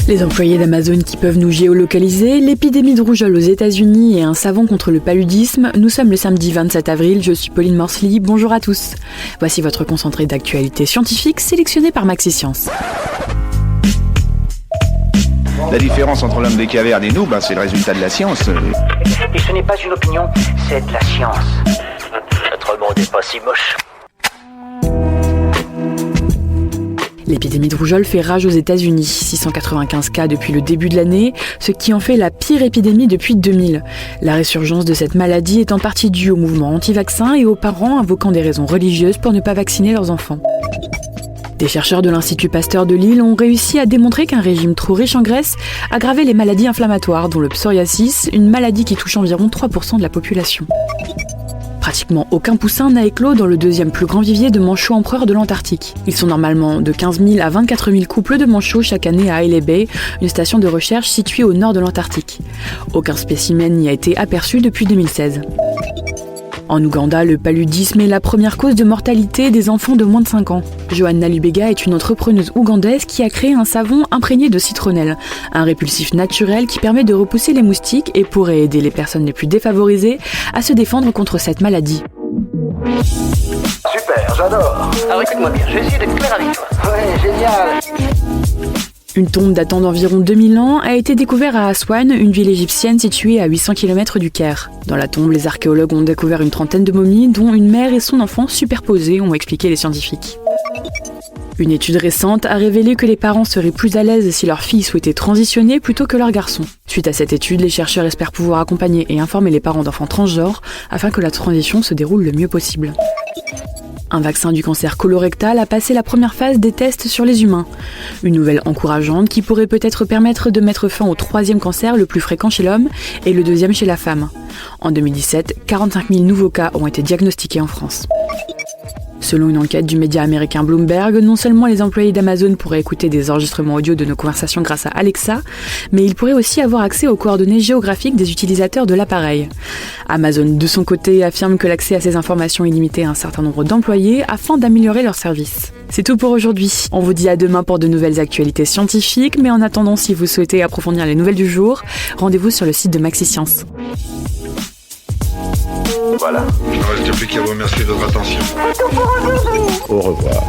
Les employés d'Amazon qui peuvent nous géolocaliser, l'épidémie de rougeole aux États-Unis et un savon contre le paludisme. Nous sommes le samedi 27 avril, je suis Pauline Morsley, bonjour à tous. Voici votre concentré d'actualité scientifique sélectionné par Maxi Science. La différence entre l'homme des cavernes et nous, c'est le résultat de la science. Et ce n'est pas une opinion, c'est de la science. Notre monde n'est pas si moche. L'épidémie de rougeole fait rage aux États-Unis, 695 cas depuis le début de l'année, ce qui en fait la pire épidémie depuis 2000. La résurgence de cette maladie est en partie due au mouvement anti-vaccin et aux parents invoquant des raisons religieuses pour ne pas vacciner leurs enfants. Des chercheurs de l'Institut Pasteur de Lille ont réussi à démontrer qu'un régime trop riche en graisse aggravait les maladies inflammatoires, dont le psoriasis, une maladie qui touche environ 3% de la population. Pratiquement aucun poussin n'a éclos dans le deuxième plus grand vivier de manchots empereurs de l'Antarctique. Ils sont normalement de 15 000 à 24 000 couples de manchots chaque année à Haley Bay, une station de recherche située au nord de l'Antarctique. Aucun spécimen n'y a été aperçu depuis 2016. En Ouganda, le paludisme est la première cause de mortalité des enfants de moins de 5 ans. Johanna Lubega est une entrepreneuse ougandaise qui a créé un savon imprégné de citronnelle, un répulsif naturel qui permet de repousser les moustiques et pourrait aider les personnes les plus défavorisées à se défendre contre cette maladie. Super, j'adore. Alors écoute-moi bien, je vais essayer d'être clair avec toi. Ouais, génial. Une tombe datant d'environ 2000 ans a été découverte à Aswan, une ville égyptienne située à 800 km du Caire. Dans la tombe, les archéologues ont découvert une trentaine de momies, dont une mère et son enfant superposés, ont expliqué les scientifiques. Une étude récente a révélé que les parents seraient plus à l'aise si leur fille souhaitait transitionner plutôt que leur garçon. Suite à cette étude, les chercheurs espèrent pouvoir accompagner et informer les parents d'enfants transgenres afin que la transition se déroule le mieux possible. Un vaccin du cancer colorectal a passé la première phase des tests sur les humains. Une nouvelle encourageante qui pourrait peut-être permettre de mettre fin au troisième cancer le plus fréquent chez l'homme et le deuxième chez la femme. En 2017, 45 000 nouveaux cas ont été diagnostiqués en France. Selon une enquête du média américain Bloomberg, non seulement les employés d'Amazon pourraient écouter des enregistrements audio de nos conversations grâce à Alexa, mais ils pourraient aussi avoir accès aux coordonnées géographiques des utilisateurs de l'appareil. Amazon, de son côté, affirme que l'accès à ces informations est limité à un certain nombre d'employés afin d'améliorer leur service. C'est tout pour aujourd'hui. On vous dit à demain pour de nouvelles actualités scientifiques, mais en attendant, si vous souhaitez approfondir les nouvelles du jour, rendez-vous sur le site de Maxi Science. Voilà. Il ne reste plus qu'à vous remercier de votre attention. Au revoir.